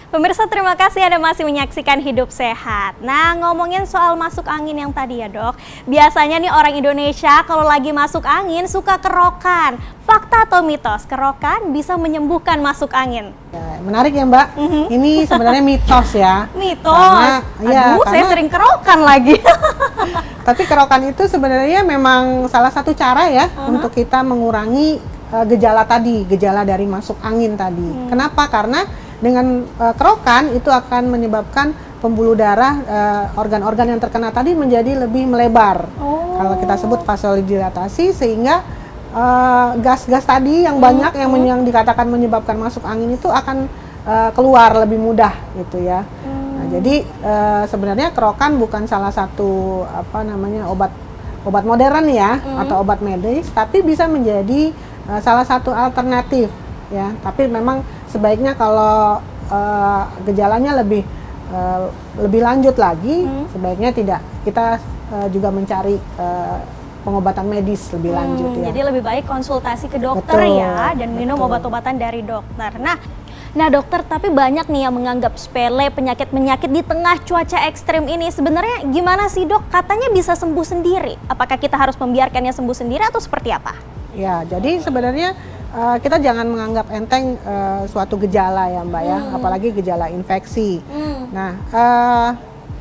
Pemirsa, terima kasih Anda masih menyaksikan Hidup Sehat. Nah, ngomongin soal masuk angin yang tadi ya dok, biasanya nih orang Indonesia kalau lagi masuk angin suka kerokan. Fakta atau mitos, kerokan bisa menyembuhkan masuk angin? Ya, menarik ya Mbak, ini sebenarnya mitos ya. Mitos? Karena saya sering kerokan lagi. Tapi kerokan itu sebenarnya memang salah satu cara ya untuk kita mengurangi gejala tadi, gejala dari masuk angin tadi. Kenapa? Karena dengan kerokan itu akan menyebabkan pembuluh darah organ-organ yang terkena tadi menjadi lebih melebar. Kalau kita sebut vasodilatasi, sehingga gas-gas tadi yang banyak yang dikatakan menyebabkan masuk angin itu akan keluar lebih mudah gitu ya. Nah, jadi sebenarnya kerokan bukan salah satu obat modern ya atau obat medis, tapi bisa menjadi salah satu alternatif ya. Tapi memang sebaiknya kalau gejalanya lebih lanjut lagi, sebaiknya tidak kita juga mencari pengobatan medis lebih lanjut ya. Jadi lebih baik konsultasi ke dokter. Betul, ya, dan minum obat-obatan dari dokter. Nah dokter, tapi banyak nih yang menganggap sepele penyakit-penyakit di tengah cuaca ekstrim ini. Sebenarnya gimana sih dok? Katanya bisa sembuh sendiri. Apakah kita harus membiarkannya sembuh sendiri atau seperti apa? Ya, jadi sebenarnya kita jangan menganggap enteng suatu gejala ya Mbak ya, apalagi gejala infeksi. Nah,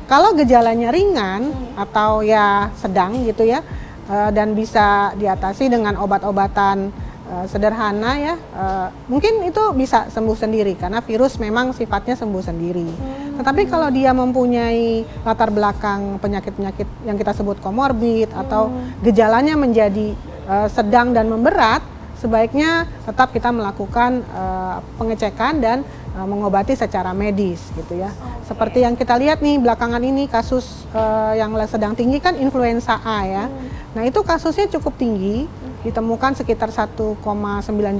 kalau gejalanya ringan atau ya sedang gitu ya, dan bisa diatasi dengan obat-obatan sederhana ya, mungkin itu bisa sembuh sendiri karena virus memang sifatnya sembuh sendiri. Tetapi kalau dia mempunyai latar belakang penyakit-penyakit yang kita sebut komorbid atau gejalanya menjadi sedang dan memberat, sebaiknya tetap kita melakukan pengecekan dan mengobati secara medis gitu ya. Seperti yang kita lihat nih belakangan ini kasus yang sedang tinggi kan influenza A ya. Nah itu kasusnya cukup tinggi, ditemukan sekitar 1,9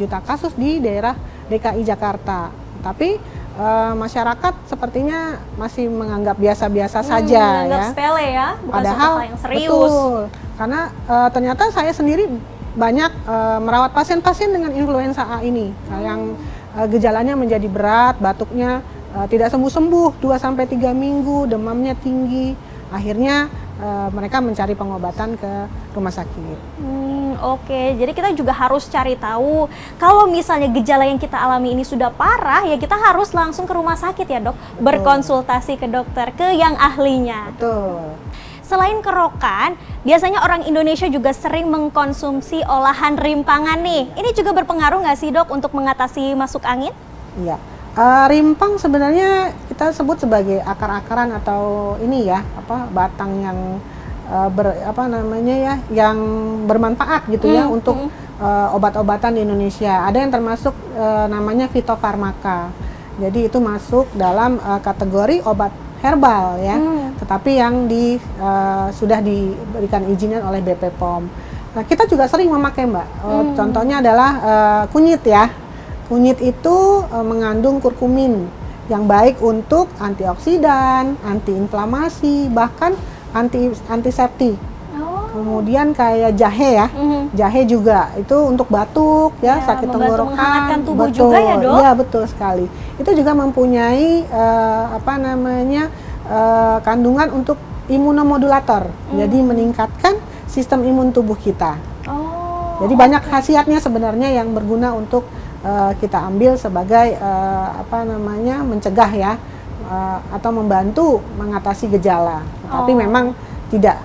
juta kasus di daerah DKI Jakarta. Tapi masyarakat sepertinya masih menganggap biasa-biasa saja menganggap ya. Sepele ya, bukan padahal yang serius. Betul, karena ternyata saya sendiri banyak merawat pasien-pasien dengan influenza A ini yang gejalanya menjadi berat, batuknya tidak sembuh-sembuh 2-3 minggu, demamnya tinggi, akhirnya mereka mencari pengobatan ke rumah sakit. Oke, jadi kita juga harus cari tahu kalau misalnya gejala yang kita alami ini sudah parah, ya kita harus langsung ke rumah sakit ya dok. Betul. Berkonsultasi ke dokter, ke yang ahlinya. Betul. Selain kerokan, biasanya orang Indonesia juga sering mengkonsumsi olahan rimpangan nih. Ini juga berpengaruh nggak sih dok untuk mengatasi masuk angin? Iya, rimpang sebenarnya kita sebut sebagai akar-akaran atau ini ya, batang yang yang bermanfaat gitu ya untuk obat-obatan di Indonesia. Ada yang termasuk namanya fitofarmaka. Jadi itu masuk dalam kategori obat herbal ya, tetapi yang sudah diberikan izinnya oleh BP POM. Nah, kita juga sering memakai Mbak. Contohnya adalah kunyit ya. Kunyit itu mengandung kurkumin yang baik untuk antioksidan, antiinflamasi, bahkan antiseptik. Kemudian kayak jahe ya, jahe juga itu untuk batuk ya, sakit tenggorokan, menghangatkan tubuh betul, juga ya dok? Iya betul sekali. Itu juga mempunyai kandungan untuk imunomodulator, jadi meningkatkan sistem imun tubuh kita. Jadi banyak khasiatnya sebenarnya yang berguna untuk kita ambil sebagai mencegah ya, atau membantu mengatasi gejala. Tapi memang tidak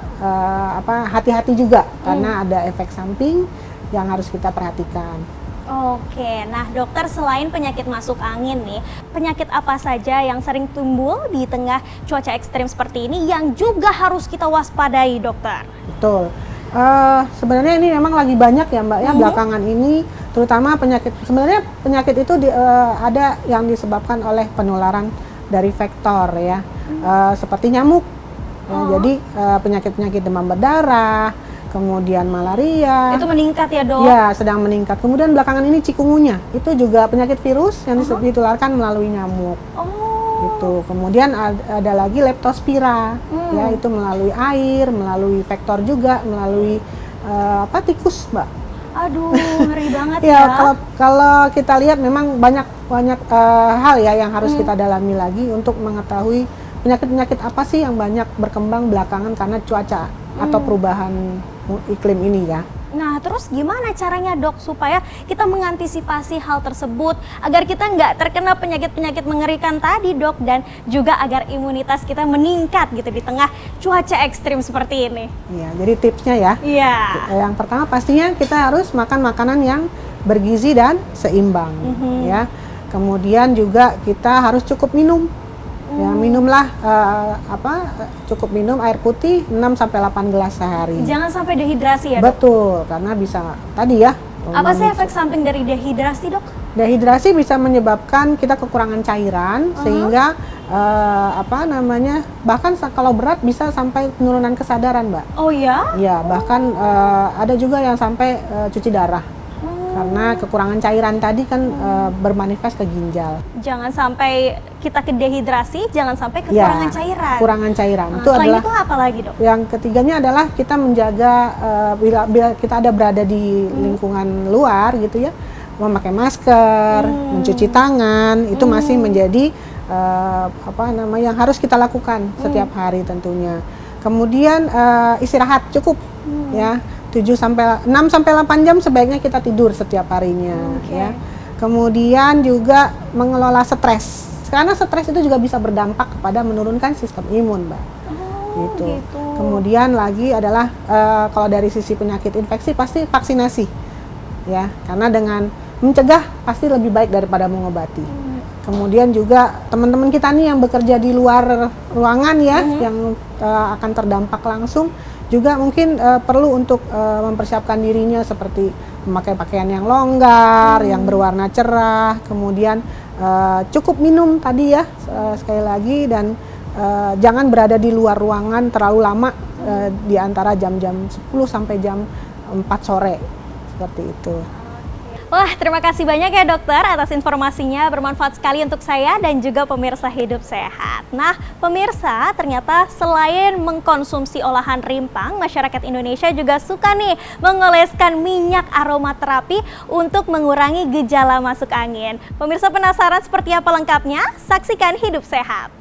hati-hati juga karena ada efek samping yang harus kita perhatikan. Oke, nah dokter, selain penyakit masuk angin nih, penyakit apa saja yang sering timbul di tengah cuaca ekstrim seperti ini yang juga harus kita waspadai dokter? Betul, sebenarnya ini memang lagi banyak ya Mbak ya belakangan ini, terutama sebenarnya penyakit itu ada yang disebabkan oleh penularan dari vektor ya, seperti nyamuk. Ya, jadi penyakit-penyakit demam berdarah, kemudian malaria. Itu meningkat ya dok? Ya, sedang meningkat. Kemudian belakangan ini cikungunya, itu juga penyakit virus yang ditularkan melalui nyamuk. Gitu. Kemudian ada lagi leptospira, ya itu melalui air, melalui vektor juga, melalui tikus Mbak. Aduh, ngeri banget Ya, ya. kalau kita lihat memang banyak hal ya yang harus kita dalami lagi untuk mengetahui penyakit-penyakit apa sih yang banyak berkembang belakangan karena cuaca atau perubahan iklim ini ya. Nah, terus gimana caranya dok supaya kita mengantisipasi hal tersebut agar kita nggak terkena penyakit-penyakit mengerikan tadi dok, dan juga agar imunitas kita meningkat gitu di tengah cuaca ekstrim seperti ini? Iya, jadi tipsnya ya. Iya. Yang pertama pastinya kita harus makan makanan yang bergizi dan seimbang ya. Kemudian juga kita harus cukup minum. Ya, minumlah cukup minum air putih 6 sampai 8 gelas sehari. Jangan sampai dehidrasi ya dok? Betul, karena bisa tadi ya. Apa sih efek samping dari dehidrasi dok? Dehidrasi bisa menyebabkan kita kekurangan cairan sehingga bahkan kalau berat bisa sampai penurunan kesadaran, Mbak. Oh ya? Ya, bahkan ada juga yang sampai cuci darah. Karena kekurangan cairan tadi kan bermanifest ke ginjal. Jangan sampai kita ke dehidrasi, jangan sampai kekurangan cairan. Kekurangan cairan. Nah, Itu selain adalah itu apa lagi dok? yang ketiganya adalah kita menjaga bila kita ada berada di lingkungan luar gitu ya, memakai masker, mencuci tangan, itu masih menjadi yang harus kita lakukan setiap hari tentunya. Kemudian istirahat cukup ya. 6 sampai 8 jam sebaiknya kita tidur setiap harinya ya. Kemudian juga mengelola stres. Karena stres itu juga bisa berdampak kepada menurunkan sistem imun, Mbak. Gitu. Kemudian lagi adalah kalau dari sisi penyakit infeksi pasti vaksinasi. Ya, karena dengan mencegah pasti lebih baik daripada mengobati. Kemudian juga teman-teman kita nih yang bekerja di luar ruangan ya, yang akan terdampak langsung juga mungkin perlu untuk mempersiapkan dirinya seperti memakai pakaian yang longgar, yang berwarna cerah, kemudian cukup minum tadi ya sekali lagi, dan jangan berada di luar ruangan terlalu lama di antara jam-jam 10 sampai jam 4 sore seperti itu. Wah, terima kasih banyak ya dokter atas informasinya, bermanfaat sekali untuk saya dan juga pemirsa Hidup Sehat. Nah, pemirsa, ternyata selain mengkonsumsi olahan rimpang, masyarakat Indonesia juga suka nih mengoleskan minyak aromaterapi untuk mengurangi gejala masuk angin. Pemirsa penasaran seperti apa lengkapnya? Saksikan Hidup Sehat.